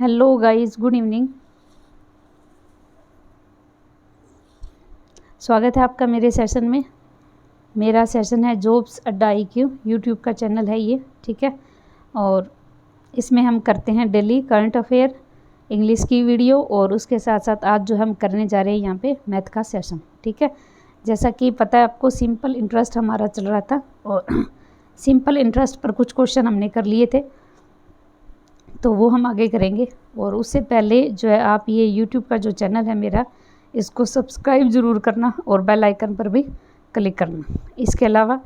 Hello guys, good evening. स्वागत है आपका मेरे सेशन में। मेरा सेशन है जॉब्स अड्डा IQ, यूट्यूब का चैनल है ये, ठीक है। और इसमें हम करते हैं डेली करंट अफेयर, इंग्लिश की वीडियो और उसके साथ साथ आज जो हम करने जा रहे हैं यहाँ पे मैथ का सेशन, ठीक है। जैसा कि पता है आपको, सिंपल इंटरेस्ट हमारा चल रहा था और सिंपल इंटरेस्ट पर कुछ क्वेश्चन हमने कर लिए थे, तो वो हम आगे करेंगे। और उससे पहले जो है आप ये यूट्यूब का जो चैनल है मेरा, इसको सब्सक्राइब ज़रूर करना और बेल आइकन पर भी क्लिक करना। इसके अलावा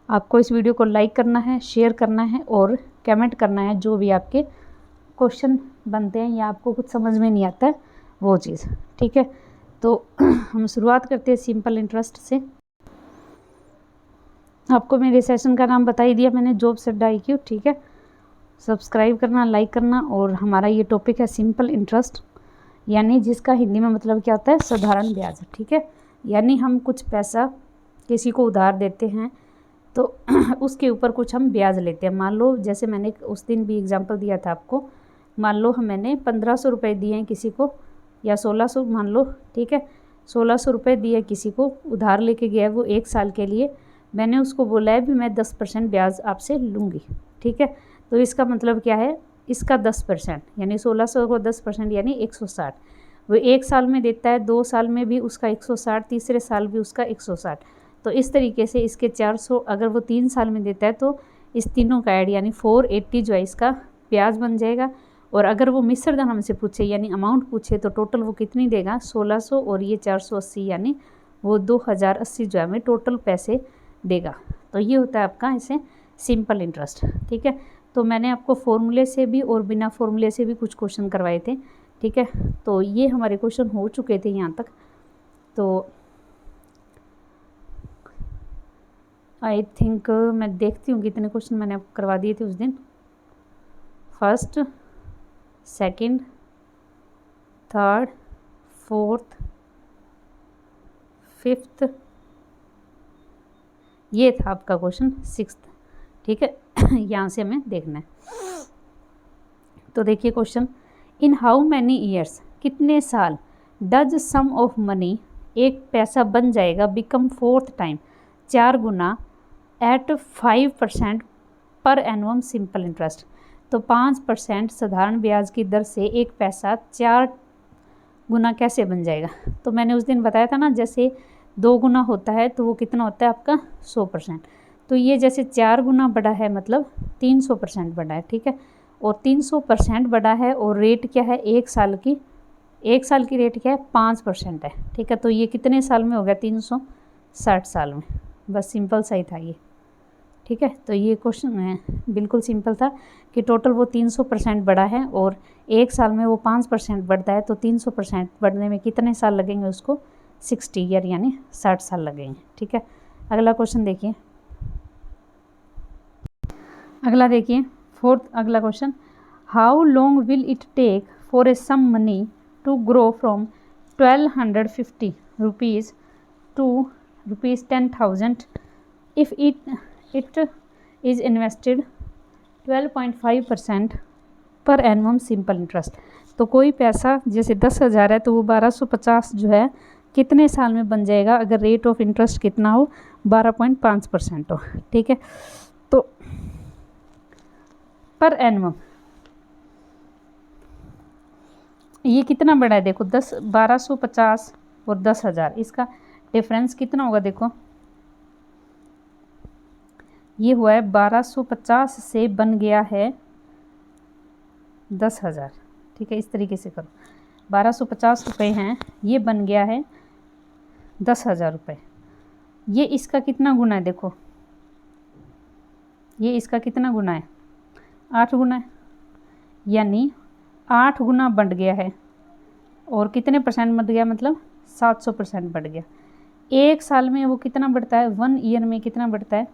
आपको इस वीडियो को लाइक करना है, शेयर करना है और कमेंट करना है जो भी आपके क्वेश्चन बनते हैं या आपको कुछ समझ में नहीं आता है वो चीज़, ठीक है। तो हम शुरुआत करते हैं सिंपल इंटरेस्ट से। आपको मेरे सेशन का नाम बता ही दिया मैंने, जॉब्स अड्डा IQ, ठीक है। सब्सक्राइब करना, लाइक करना। और हमारा ये टॉपिक है सिंपल इंटरेस्ट, यानी जिसका हिंदी में मतलब क्या होता है, साधारण ब्याज, ठीक है। यानी हम कुछ पैसा किसी को उधार देते हैं तो उसके ऊपर कुछ हम ब्याज लेते हैं। मान लो जैसे मैंने उस दिन भी एग्जांपल दिया था आपको, मान लो मैंने 1500 रुपये दिए हैं किसी को, या 1600 मान लो, ठीक है। 1600 रुपये दिए किसी को, उधार लेके गया वो 1 साल के लिए। मैंने उसको बोला है भी मैं 10% ब्याज आपसे लूँगी, ठीक है। तो इसका मतलब क्या है, इसका 10% यानी 1600 को 10% यानी 160। वो 1 साल में देता है, 2 साल में भी उसका 160, तीसरे साल भी उसका 160। तो इस तरीके से इसके 400, अगर वो 3 साल में देता है तो इस तीनों का ऐड यानी 480 जो है इसका ब्याज बन जाएगा। और अगर वो मिश्र धन हमसे पूछे यानी अमाउंट पूछे तो टोटल वो कितनी देगा, 1600 और ये 480, यानी वो 2080 जो है हमें टोटल पैसे देगा। तो ये होता है आपका इसे सिंपल इंटरेस्ट, ठीक है। तो मैंने आपको फॉर्मूले से भी और बिना फॉर्मूले से भी कुछ क्वेश्चन करवाए थे, ठीक है। तो ये हमारे क्वेश्चन हो चुके थे यहाँ तक। तो आई थिंक मैं देखती हूँ कितने क्वेश्चन मैंने आपको करवा दिए थे उस दिन। First, second, third, fourth, fifth, ये था आपका क्वेश्चन सिक्स्थ, ठीक है। यहाँ से हमें देखना है। तो देखिए question, in how many years, कितने साल, डज सम ऑफ मनी, एक पैसा बन जाएगा, बिकम 4th टाइम, 4 गुना, एट 5% पर एनुअम सिंपल इंटरेस्ट। तो 5% साधारण ब्याज की दर से एक पैसा 4 गुना कैसे बन जाएगा। तो मैंने उस दिन बताया था ना, जैसे 2 गुना होता है तो वो कितना होता है आपका 100%। तो ये जैसे 4 गुना बड़ा है मतलब 300% बड़ा है, ठीक है। और 300% बड़ा है और रेट क्या है, 1 साल की, 1 साल की रेट क्या है, 5% है, ठीक है। तो ये कितने साल में हो गया, 360 साल में। बस सिंपल सा ही था ये, ठीक है। तो ये क्वेश्चन बिल्कुल सिंपल था कि टोटल वो 300% बढ़ा है और 1 साल में वो 5% बढ़ता है, तो 300% बढ़ने में कितने साल लगेंगे उसको, 60 ईयर यानी 60 साल लगेंगे, ठीक है। अगला क्वेश्चन देखिए, अगला देखिए फोर्थ, अगला question, how long will it take for a sum money to grow from 1250 rupees to rupees 10,000 if it is invested 12.5% per एनुअम simple interest. तो कोई पैसा जैसे 10,000 है तो वो 1250 जो है कितने साल में बन जाएगा, अगर रेट ऑफ इंटरेस्ट कितना हो, 12.5% हो, ठीक है। तो पर एनुअम ये कितना बड़ा है, देखो 1250 और 10,000, इसका डिफरेंस कितना होगा, देखो ये हुआ है 1250 से बन गया है 10,000, ठीक है। इस तरीके से करो, 1250 रुपये हैं, ये बन गया है 10,000 रुपये। ये इसका कितना गुना है, देखो ये इसका कितना गुना है, 8 गुना है, यानी 8 गुना बढ़ गया है। और कितने परसेंट बढ़ गया, मतलब 700% बढ़ गया। 1 साल में वो कितना बढ़ता है, 1 ईयर में कितना बढ़ता है,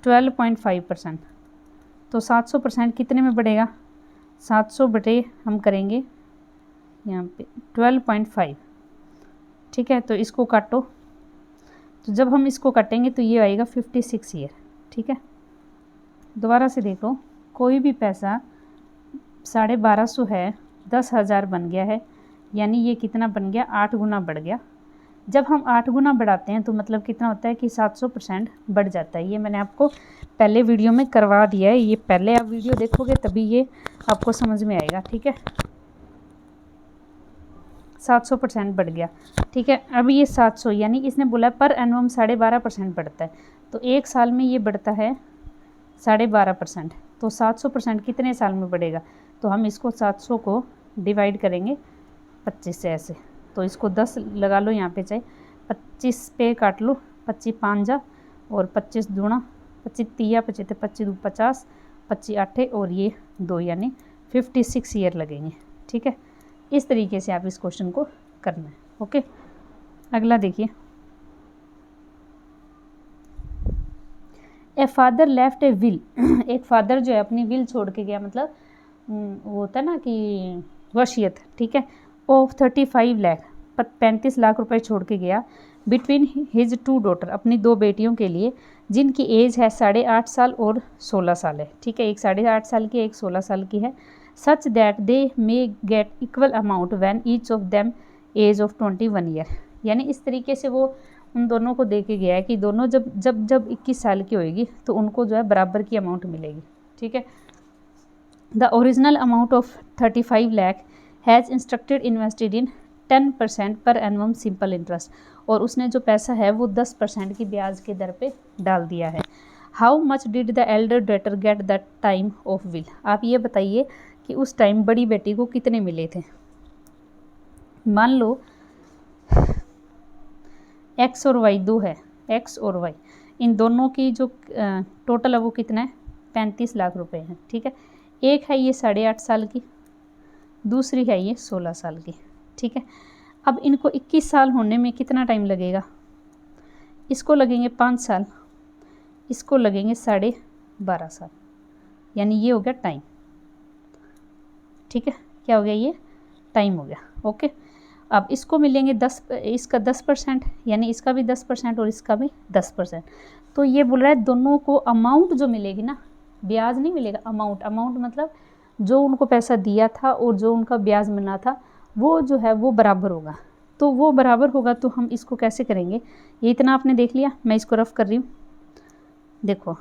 12.5%। तो 700% कितने में बढ़ेगा, 700 बटे हम करेंगे यहाँ पे 12.5, ठीक है। तो इसको काटो, तो जब हम इसको काटेंगे तो ये आएगा 56 ईयर, ठीक है। दोबारा से देखो, कोई भी पैसा 1250 है, 10,000 बन गया है, यानी ये कितना बन गया, 8 गुना बढ़ गया। जब हम 8 गुना बढ़ाते हैं तो मतलब कितना होता है कि 700% बढ़ जाता है। ये मैंने आपको पहले वीडियो में करवा दिया है, ये पहले आप वीडियो देखोगे तभी ये आपको समझ में आएगा, ठीक है। 700% बढ़ गया, ठीक है। अब ये 700 यानी इसने बोला पर एनुअम 12.5% बढ़ता है, तो एक साल में ये बढ़ता है 12.5%। तो 700% कितने साल में बढ़ेगा, तो हम इसको 700 को डिवाइड करेंगे 25 से ऐसे, तो इसको 10 लगा लो यहाँ पे, चाहे 25 पे काट लो, 25 5 जा और 25 दूना 25 तिया 25 25 दो 50 25 8 और ये 2 यानी 56 ईयर लगेंगे, ठीक है। इस तरीके से आप इस क्वेश्चन को करना है, ओके। अगला देखिए, a father left A will एक फादर जो है अपनी विल छोड़ के गया, मतलब वो होता है ना कि वसीयत, ठीक है, ऑफ 35 लाख 35 लाख रुपए छोड़ के गया, बिटवीन हिज 2 डॉटर अपनी 2 बेटियों के लिए, जिनकी एज है 8.5 साल और 16 साल है, ठीक है। एक 8.5 साल की, एक 16 साल की है। Such that they may get equal amount when each of them age of 21 year, यानी इस तरीके से वो उन दोनों को दे के गया है कि दोनों जब जब जब 21 साल की होएगी तो उनको जो है बराबर की अमाउंट मिलेगी, ठीक है। The original amount of 35 lakh has instructed invested in 10% पर एनुअम सिंपल इंटरेस्ट, और उसने जो पैसा है वो 10% की ब्याज के दर पे डाल दिया है। How much did the Elder daughter get the time of will, आप ये बताइए कि उस टाइम बड़ी बेटी को कितने मिले थे। मान लो एक्स और वाई दो है, एक्स और वाई, इन दोनों की जो टोटल है वो कितना है, 35 लाख रुपए है, ठीक है। एक है ये 8.5 साल की, दूसरी है ये 16 साल की, ठीक है। अब इनको 21 साल होने में कितना टाइम लगेगा, इसको लगेंगे 5 साल, इसको लगेंगे 12.5 साल, यानी ये हो गया टाइम, ठीक है। क्या हो गया, ये टाइम हो गया, ओके। अब इसको मिलेंगे 10, इसका 10%, यानी इसका भी 10% और इसका भी 10%। तो ये बोल रहा है दोनों को अमाउंट जो मिलेगी ना, ब्याज नहीं मिलेगा, अमाउंट, अमाउंट मतलब जो उनको पैसा दिया था और जो उनका ब्याज मिलना था वो जो है वो बराबर होगा। तो वो बराबर होगा तो हम इसको कैसे करेंगे, ये इतना आपने देख लिया, मैं इसको रफ कर रही हूँ। देखो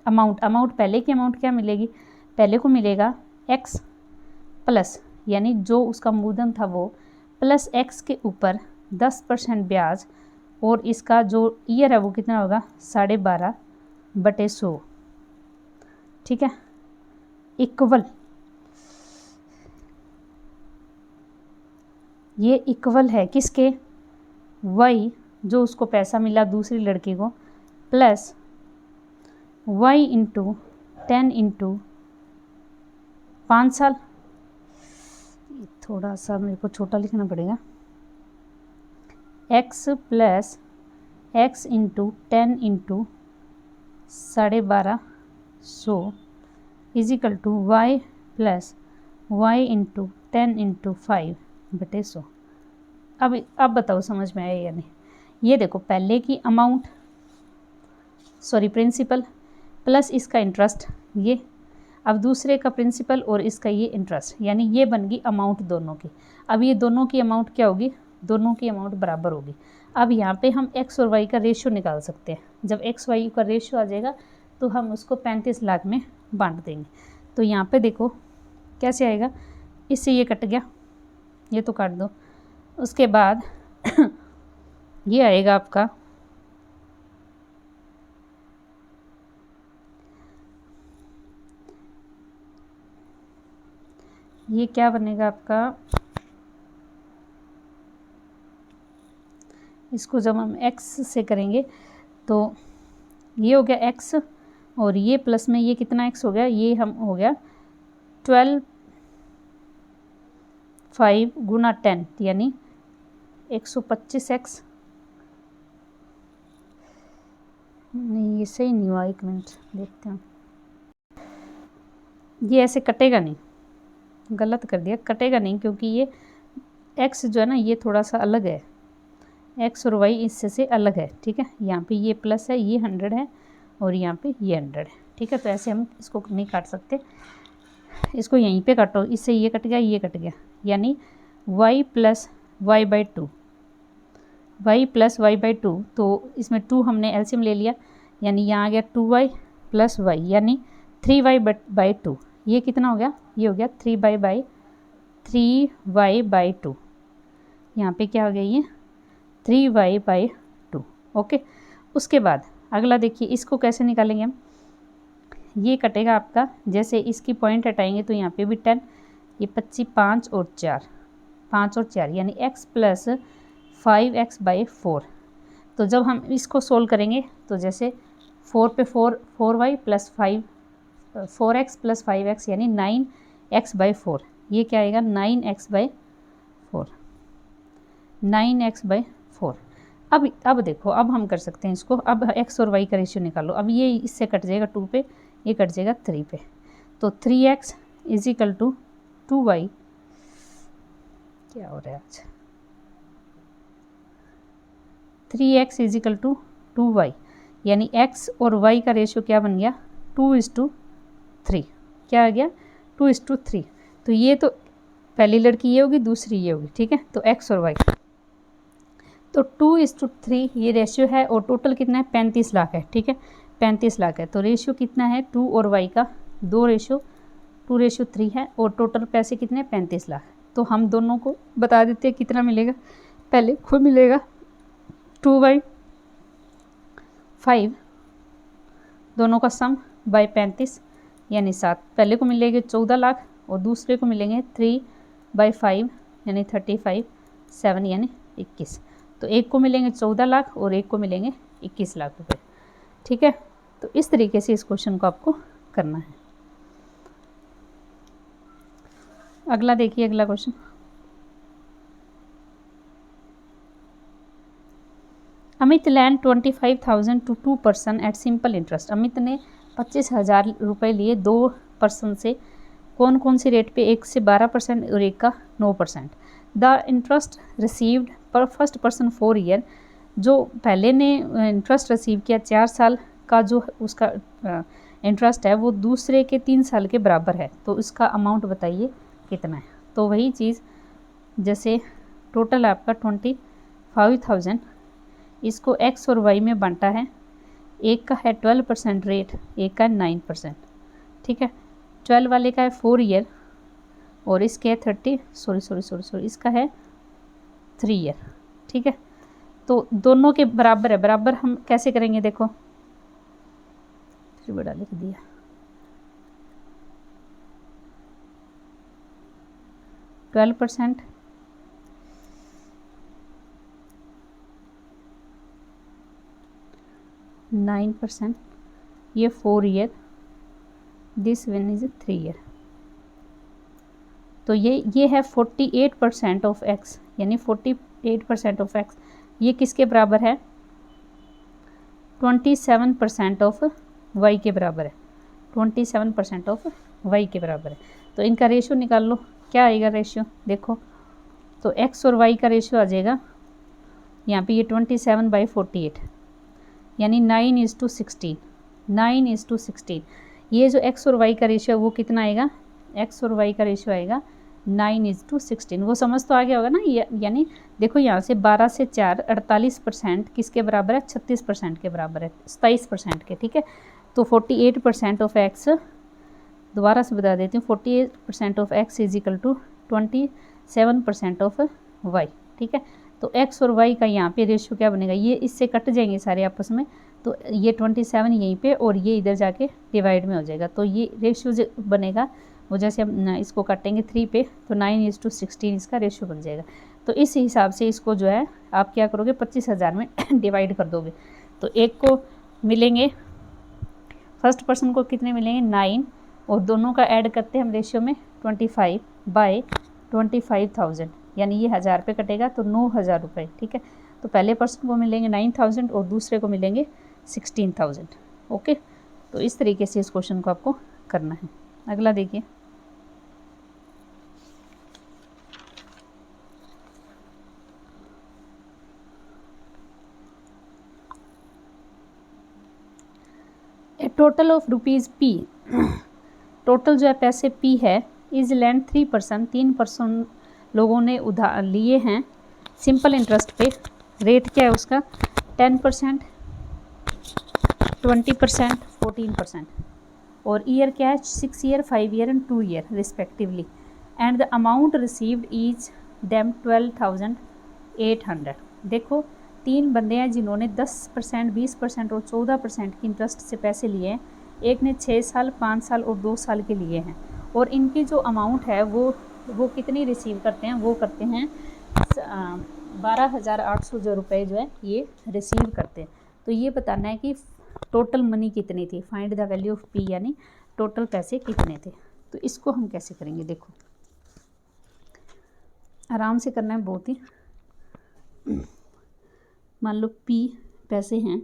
अमाउंट, अमाउंट पहले की अमाउंट क्या मिलेगी, पहले को मिलेगा x प्लस, यानी जो उसका मूलधन था वो, प्लस x के ऊपर 10% ब्याज, और इसका जो ईयर है वो कितना होगा 12.5/100, ठीक है, इक्वल, ये इक्वल है किसके, y जो उसको पैसा मिला दूसरी लड़की को, प्लस y इंटू 10 इंटू 5 साल, थोड़ा सा मेरे को छोटा लिखना पड़ेगा, x plus x into 10 into 12.5 equal to y plus y into 10 into 5/100। अब बताओ समझ में आया या नहीं। ये देखो पहले की अमाउंट, सॉरी प्रिंसिपल, प्लस इसका इंटरेस्ट ये, अब दूसरे का प्रिंसिपल और इसका ये इंटरेस्ट, यानी ये बन गई अमाउंट दोनों की। अब ये दोनों की अमाउंट क्या होगी, दोनों की अमाउंट बराबर होगी। अब यहाँ पे हम x और y का रेशियो निकाल सकते हैं। जब x y का रेशियो आ जाएगा तो हम उसको 35 लाख में बांट देंगे। तो यहाँ पे देखो कैसे आएगा, इससे ये कट गया, ये तो काट दो, उसके बाद ये आएगा आपका ये क्या बनेगा आपका, इसको जब हम x से करेंगे तो ये हो गया x, और ये प्लस में ये कितना x हो गया, ये हम हो गया 12/5 गुना 10 यानी 125x, नहीं ये सही नहीं हुआ, एक मिनट देखते हैं, ये ऐसे कटेगा नहीं, गलत कर दिया, कटेगा नहीं क्योंकि ये x जो है ना ये थोड़ा सा अलग है, x और y इससे से अलग है, ठीक है। यहाँ पे ये प्लस है, ये 100 है और यहाँ पे ये 100 है, ठीक है। तो ऐसे हम इसको नहीं काट सकते, इसको यहीं पे काटो, इससे ये कट गया, ये कट गया, यानी y plus y by two, y plus y by two. तो इसमें 2 हमने एलसीएम ले लिया, यानी यहाँ आ गया 2y प्लस वाई, यानी 3y बाई टू। ये कितना हो गया, ये हो गया 3y बाई टू। यहाँ पे क्या हो गया, ये 3y बाई टू। ओके, उसके बाद अगला देखिए, इसको कैसे निकालेंगे हम। ये कटेगा आपका, जैसे इसकी पॉइंट हटाएंगे तो यहाँ पे भी 10, ये 25, 5 और 4, 5 और 4 यानी x प्लस 5x बाई 4। तो जब हम इसको सोल्व करेंगे तो जैसे 4 पे 4y plus 4x plus 5x यानी 9x बाई 4। ये क्या आएगा, 9x बाई 4, 9x बाई 4। अब देखो, अब हम कर सकते हैं इसको, अब x और y का रेशियो निकालो। अब ये इससे कट जाएगा 2 पे, ये कट जाएगा 3 पे, तो 3x is equal to 2y। क्या हो रहा है आज, 3x is equal to 2y, यानी x और y का रेशियो क्या बन गया, 2:3। क्या आ गया, 2:3। तो ये तो पहली लड़की ये होगी, दूसरी ये होगी, ठीक है। तो x और y, तो 2:3 ये रेशियो है, और टोटल कितना है, 35 लाख है, ठीक है, 35 लाख है। तो रेशियो कितना है 2 और y का, 2:3 है, और टोटल पैसे कितने, 35 लाख। तो हम दोनों को बता देते हैं कितना मिलेगा। पहले खुद मिलेगा 2/5, दोनों का सम बाई 35 यानी 7। पहले को मिलेंगे 14 लाख और दूसरे को मिलेंगे 3/5 यानी 35, 7 यानी 21। तो एक को मिलेंगे 14 लाख और एक को मिलेंगे 21 लाख रुपए, ठीक है। तो इस तरीके से इस क्वेश्चन को आपको करना है। अगला देखिए, अगला question, Amit lend 25,000 to 2 person at simple interest. Amit ने 25,000 रुपये लिए 2 पर्सन से, कौन कौन सी रेट पे, 1 से 12% और 1 का 9%। द इंटरेस्ट रिसीव्ड पर फर्स्ट पर्सन 4 ईयर, जो पहले ने इंटरेस्ट रिसीव किया 4 साल का, जो उसका इंटरेस्ट है वो दूसरे के 3 साल के बराबर है, तो इसका अमाउंट बताइए कितना है। तो वही चीज़, जैसे टोटल आपका 25,000, इसको x और y में बांटा है, एक का है 12% रेट, एक का 9%, ठीक है। 12 वाले का है 4 ईयर और इसके है 30 इसका है 3 ईयर, ठीक है। तो दोनों के बराबर है, बराबर हम कैसे करेंगे, देखो फिर बड़ा लिख दिया, %12, 9%, ये 4 year, this one is 3 year. तो ये है 48% ऑफ x, यानी 48% ऑफ x, ये किसके बराबर है, 27% ऑफ y के बराबर है, 27% ऑफ y के बराबर है। तो इनका रेशियो निकाल लो, क्या आएगा रेशियो, देखो तो x और y का रेशियो आ जाएगा यहाँ पे, ये 27/48 यानी 9:16, 9:16। ये जो x और y का रेशियो है वो कितना आएगा, x और y का रेशियो आएगा 9:16। वो समझ तो आ गया होगा ना, यानी देखो यहाँ से 12 से 4 48% किसके बराबर है, 36% के बराबर है, 27% के, ठीक है। तो 48% ऑफ x, दोबारा से बता देती हूँ, 48% of x is equal to 27% of y, ठीक है। तो x और y का यहाँ पे रेशियो क्या बनेगा, ये इससे कट जाएंगे सारे आपस में, तो ये 27 यहीं पे और ये इधर जाके डिवाइड में हो जाएगा। तो ये रेशियो जो बनेगा वो जैसे हम इसको काटेंगे 3 पे, तो 9:16 इसका रेशियो बन जाएगा। तो इस हिसाब से इसको जो है आप क्या करोगे, 25,000 में डिवाइड कर दोगे। तो एक को मिलेंगे, फर्स्ट पर्सन को कितने मिलेंगे, 9, और दोनों का ऐड करते हैं हम रेशियो में 25/25,000, यानी ये 1000 पे कटेगा तो 9,000 रुपये, ठीक है। तो पहले पर्सन को मिलेंगे 9,000 और दूसरे को मिलेंगे 16,000। ओके, तो इस तरीके से इस क्वेश्चन को आपको करना है। अगला देखिए, a total of rupees p, total जो है पैसे पी है इज लैंड 3%, 3% लोगों ने उधार लिए हैं सिंपल इंटरेस्ट पे। रेट क्या है उसका 10%, 20%, 14%। और ईयर क्या है 6 year, 5 year and 2 year respectively. And the amount received is them 12,800। देखो 3 बंदे हैं जिन्होंने 10%, 20% और 14% की इंटरेस्ट से पैसे लिए हैं। एक ने 6 साल, 5 साल और 2 साल के लिए हैं। और इनकी जो अमाउंट है वो कितनी रिसीव करते हैं, वो करते हैं 12,800 जो रुपये जो है ये रिसीव करते हैं। तो ये बताना है कि टोटल मनी कितनी थी, find the value of P, यानी टोटल पैसे कितने थे। तो इसको हम कैसे करेंगे, देखो आराम से करना है बहुत ही। मान लो पी पैसे हैं,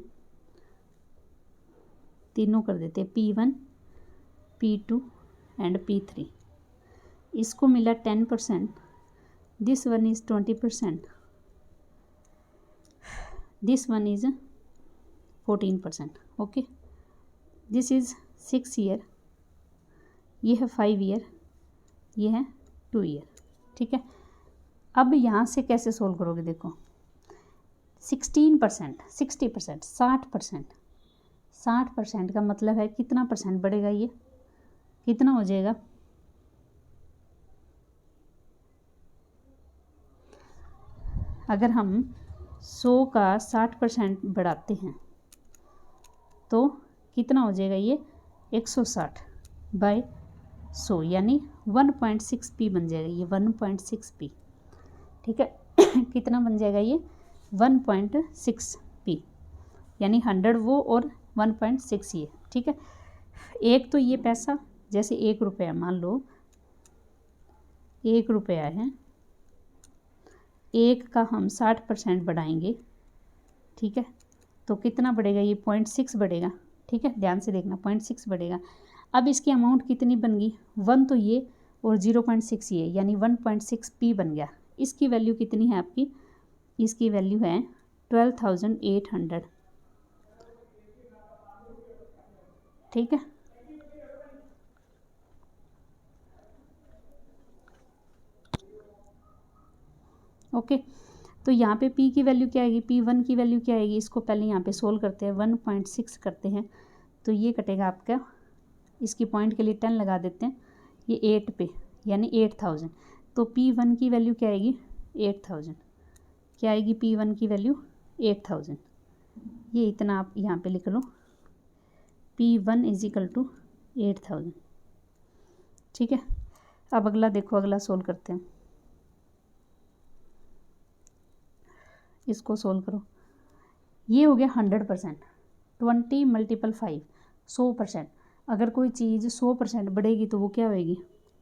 तीनों कर देते हैं P1, P2 एंड P3। इसको मिला 10%, this one is 20%, this one is 14%। Okay, this is 6 year, ये है 5 ईयर, ये है 2 ईयर। ठीक है, अब यहाँ से कैसे सोल्व करोगे, देखो 16%, 60%, 60%, 60% का मतलब है कितना परसेंट बढ़ेगा, ये कितना हो जाएगा, अगर हम 100 का 60% बढ़ाते हैं तो कितना हो जाएगा, ये 160 बाय 100 यानी 1.6p बन जाएगा, ये 1.6p। ठीक है कितना बन जाएगा, ये 1.6p, यानी 100 वो और 1.6 ये। ठीक है, एक तो ये पैसा जैसे 1 रुपया, मान लो 1 रुपया है, एक का हम 60% बढ़ाएंगे। ठीक है, तो कितना बढ़ेगा, ये 0.6 बढ़ेगा। ठीक है, ध्यान से देखना 0.6 बढ़ेगा। अब इसकी अमाउंट कितनी बन गई, 1 तो ये और 0.6 ये, यानी 1.6p बन गया। इसकी वैल्यू कितनी है आपकी, इसकी वैल्यू है 12,800। ठीक है, ओके। तो यहाँ पे p की वैल्यू क्या आएगी, P1 की वैल्यू क्या आएगी, इसको पहले यहाँ पे सोल्व करते हैं, 1.6 करते हैं तो ये कटेगा आपका, इसकी पॉइंट के लिए 10 लगा देते हैं, ये 8 पे यानी 8,000। तो P1 की वैल्यू क्या आएगी 8,000, क्या आएगी P1 की वैल्यू 8,000। ये इतना आप यहाँ पे लिख लो, P1 इज इक्वल टू 8,000। ठीक है, अब अगला देखो, अगला सोल्व करते हैं, इसको सोल्व करो। ये हो गया 100%, 20 मल्टीपल 5 100%। अगर कोई चीज़ 100% बढ़ेगी तो वो क्या होएगी,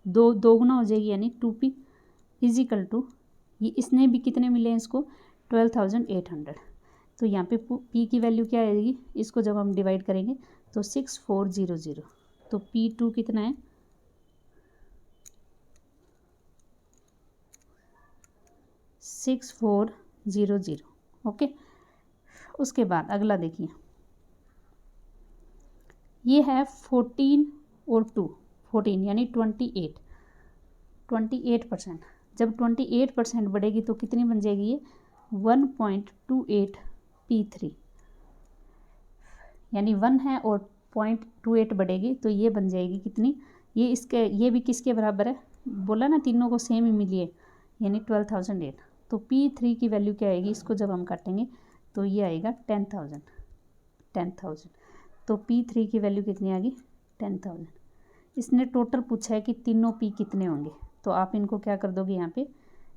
दो गुना हो जाएगी, यानी 2p इज इक्वल टू, ये इसने भी कितने मिले हैं इसको 12,800। तो यहाँ पे p की वैल्यू क्या आएगी, इसको जब हम डिवाइड करेंगे तो 6400। तो P2 कितना है 6400। ओके, उसके बाद अगला देखिए, ये है 14 और 2, 14 यानी 28%। जब 28% बढ़ेगी तो कितनी बन जाएगी, ये 1.28 P3, यानी 1 है और 0.28 बढ़ेगी तो ये बन जाएगी कितनी, ये भी किसके बराबर है, बोला ना तीनों को सेम ही मिली है, यानी 12,008। तो P3 की वैल्यू क्या आएगी, इसको जब हम काटेंगे तो ये आएगा 10,000। तो P3 की वैल्यू कितनी आ गई 10,000। इसने टोटल पूछा है कि तीनों P कितने होंगे, तो आप इनको क्या कर दोगे, यहाँ पे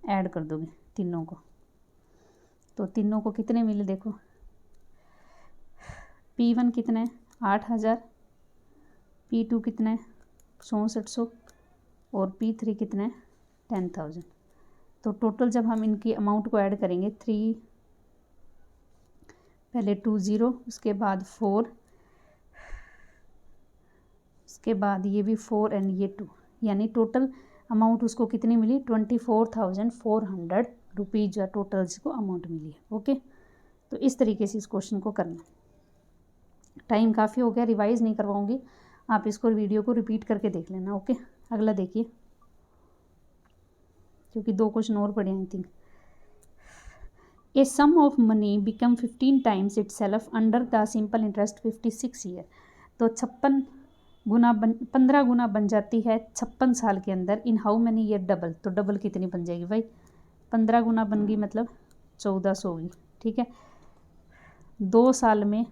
ऐड कर दोगे तीनों को। तो तीनों को कितने मिले, देखो P1 कितना है 8,000, P2 कितना है 6400 और P3 कितना है 10,000। तो टोटल जब हम इनकी अमाउंट को ऐड करेंगे, 3 पहले 2 0, उसके बाद 4, उसके बाद ये भी 4 एंड ये 2, यानी टोटल अमाउंट उसको कितनी मिली 24,400 रुपीज़ जो है टोटल जिसको अमाउंट मिली है। ओके, तो इस तरीके से इस क्वेश्चन को करना। टाइम काफ़ी हो गया, रिवाइज़ नहीं करवाऊँगी, आप इसको वीडियो को रिपीट करके देख लेना। ओके, अगला देखिए, क्योंकि 2 क्वेश्चन और पड़े हैं I think. A sum of money become 15 times itself under the simple interest 56 year. तो 15 गुना बन जाती है 56 साल के अंदर। In how many year double, तो डबल कितनी बन जाएगी भाई? 15 गुना बन गई मतलब 1400 होगी। ठीक है, 2 साल में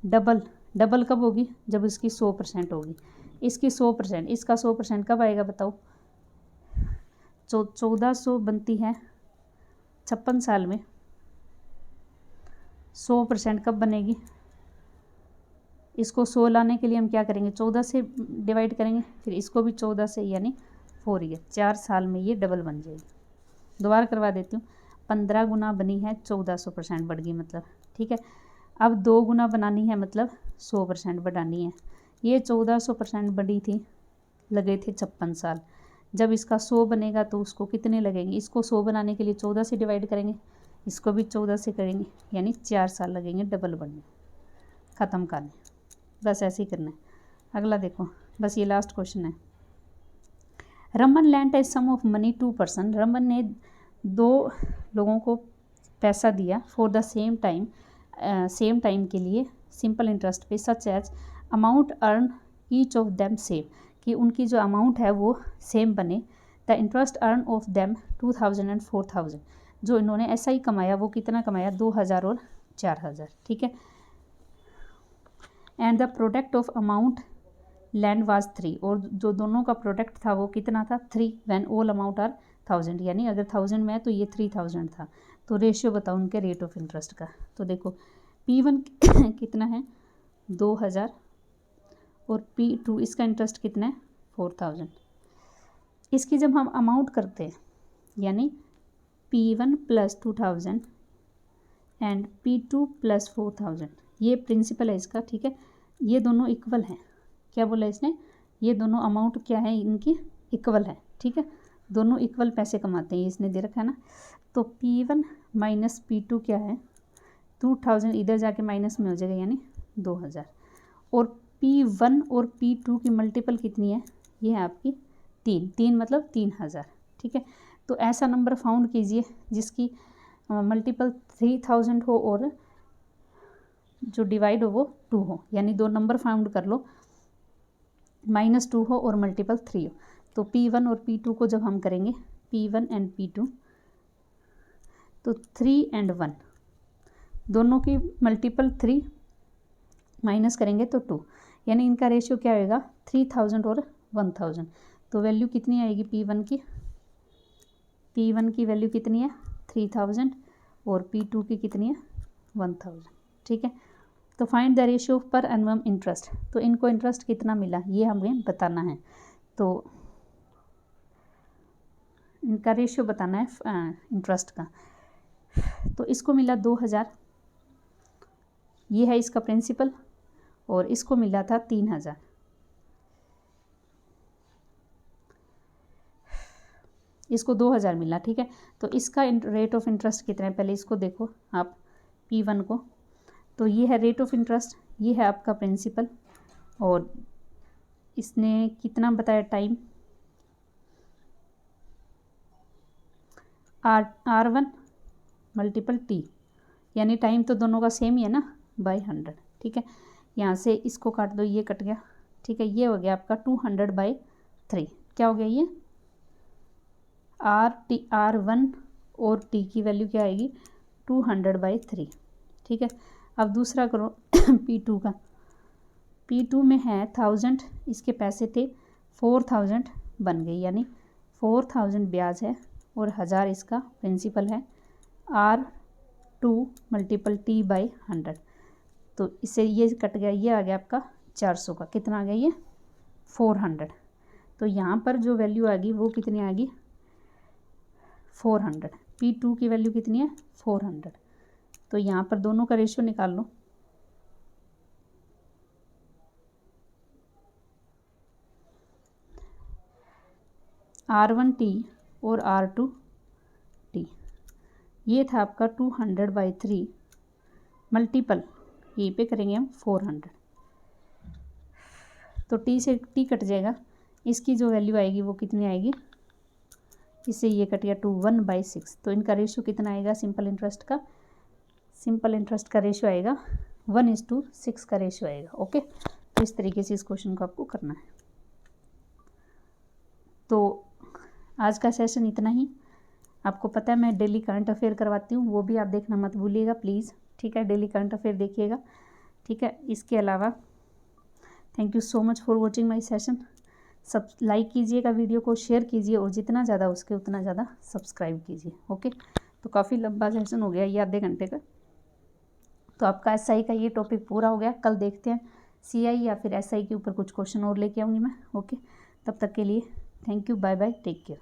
डबल, डबल कब होगी? जब इसकी 100% होगी। इसकी 100%, इसका 100% कब आएगा बताओ? 1400 बनती है 56 साल में, 100% कब बनेगी? इसको 100 लाने के लिए हम क्या करेंगे? 14 से डिवाइड करेंगे, फिर इसको भी 14 से, यानी 4 ईयर, 4 साल में ये डबल बन जाएगी। दोबारा करवा देती हूँ, 15 गुना बनी है 1400% बढ़ गई मतलब। ठीक है, अब 2 गुना बनानी है मतलब 100% बढ़ानी है। ये 1400% बढ़ी थी, लगे थे 56 साल। जब इसका 100 बनेगा तो उसको कितने लगेंगे? इसको 100 बनाने के लिए 14 से डिवाइड करेंगे, इसको भी 14 से करेंगे, यानी 4 साल लगेंगे डबल बनने, ख़त्म करने। बस ऐसे ही करना है। अगला देखो, बस ये लास्ट क्वेश्चन है। Raman lend a sum of money 2 person. Raman ने 2 लोगों को पैसा दिया फॉर द सेम टाइम के लिए सिंपल इंटरेस्ट पे, such as amount earn each of them same, कि उनकी जो अमाउंट है वो सेम बने। The interest earn of them 2000 and 4000। जो इन्होंने ऐसा ही कमाया, वो कितना कमाया? 2000 और 4000। ठीक है, and the product of amount land was 3। और जो दोनों का प्रोडक्ट था वो कितना था? 3 व्हेन ऑल अमाउंट आर 1000, यानी अगर 1000 में है तो ये 3000 था। तो रेशियो बताओ उनके रेट ऑफ इंटरेस्ट का। तो देखो P1 कितना है? 2000, और P2 इसका इंटरेस्ट कितना है? 4000। इसकी जब हम अमाउंट करते हैं, यानी P1 + 2000 एंड P2 + 4000, ये प्रिंसिपल है इसका। ठीक है, ये दोनों इक्वल हैं। क्या बोला इसने? ये दोनों अमाउंट क्या है इनकी? इक्वल है। ठीक है, दोनों इक्वल पैसे कमाते हैं, इसने दे रखा है ना। तो P1 - P2 क्या है? 2000 इधर जाके माइनस में हो जाएगा, यानी 2000। और P1 और P2 की मल्टीपल कितनी है? ये है आपकी 3 मतलब 3000। ठीक है, तो ऐसा नंबर फाउंड कीजिए जिसकी मल्टीपल 3000 हो और जो डिवाइड हो वो 2 हो, यानी 2 नंबर फाउंड कर लो, -2 हो और मल्टीपल 3 हो। तो P1 और P2 को जब हम करेंगे, P1 एंड P2, तो 3 एंड 1 दोनों की मल्टीपल 3 माइनस करेंगे तो 2, यानी इनका रेशियो क्या होएगा? 3000 और 1000। तो वैल्यू कितनी आएगी P1 की? P1 की वैल्यू कितनी है? 3000, और P2 की कितनी है? 1000। ठीक है, तो फाइंड द रेशियो पर एनुअम इंटरेस्ट। तो इनको इंटरेस्ट कितना मिला ये हमें बताना है। तो इनका रेशियो बताना है इंटरेस्ट का। तो इसको मिला 2000, ये है इसका प्रिंसिपल, और इसको मिला था 3000। इसको 2000 मिला। ठीक है, तो इसका रेट ऑफ इंटरेस्ट कितना है? पहले इसको देखो आप, P1 को। तो ये है रेट ऑफ इंटरेस्ट, ये है आपका प्रिंसिपल, और इसने कितना बताया टाइम? R1 × T, यानी टाइम तो दोनों का सेम ही है ना, बाय 100। ठीक है, यहाँ से इसको काट दो, ये कट गया। ठीक है, ये हो गया आपका 200/3। क्या हो गया ये? R1 और T की वैल्यू क्या आएगी? 200/3। ठीक है, अब दूसरा करो P2 का। P2 में है 1000, इसके पैसे थे 4000 बन गए, यानी 4000 ब्याज है और 1000 इसका प्रिंसिपल है। R2 × T/100, तो इससे ये कट गया, ये आ गया आपका 400 का। कितना आ गया ये? 400। तो यहाँ पर जो वैल्यू आएगी वो कितनी आएगी? 400। P2 की वैल्यू कितनी है? 400। तो यहाँ पर दोनों का रेशियो निकाल लो। R1T और R2T, ये था आपका 200/3, मल्टीपल ये पे करेंगे हम 400। तो टी से टी कट जाएगा, इसकी जो वैल्यू आएगी वो कितनी आएगी, इससे ये कट गया 2 1/6। तो इनका रेशियो कितना आएगा सिंपल इंटरेस्ट का, सिंपल इंटरेस्ट का रेशियो आएगा 1:6 का रेशियो आएगा। ओके, तो इस तरीके से इस क्वेश्चन को आपको करना है। तो आज का सेशन इतना ही। आपको पता है मैं डेली करंट अफेयर करवाती हूँ, वो भी आप देखना मत भूलिएगा प्लीज़, ठीक है। डेली करंट अफेयर देखिएगा, ठीक है। इसके अलावा thank you so much for watching my session. सब लाइक कीजिएगा, वीडियो को शेयर कीजिए और जितना ज़्यादा उसके उतना ज़्यादा सब्सक्राइब कीजिए। ओके, तो काफ़ी लंबा सेशन हो गया ये, आधे घंटे का। तो आपका एसआई का ये टॉपिक पूरा हो गया। कल देखते हैं सीआई या फिर एसआई के ऊपर कुछ क्वेश्चन और लेके आऊँगी मैं। ओके, तब तक के लिए thank you, bye bye, take care.